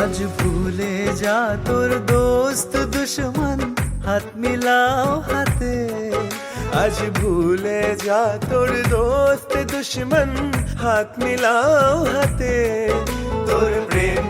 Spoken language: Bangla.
আজ ভুলে যা তোর দোস্ত দুশ্মন, হাত মিলাও হাতে। আজ ভুলে যা তোর দোস্ত দুশ্মন, হাত মিলাও হাতে। তোর প্রেম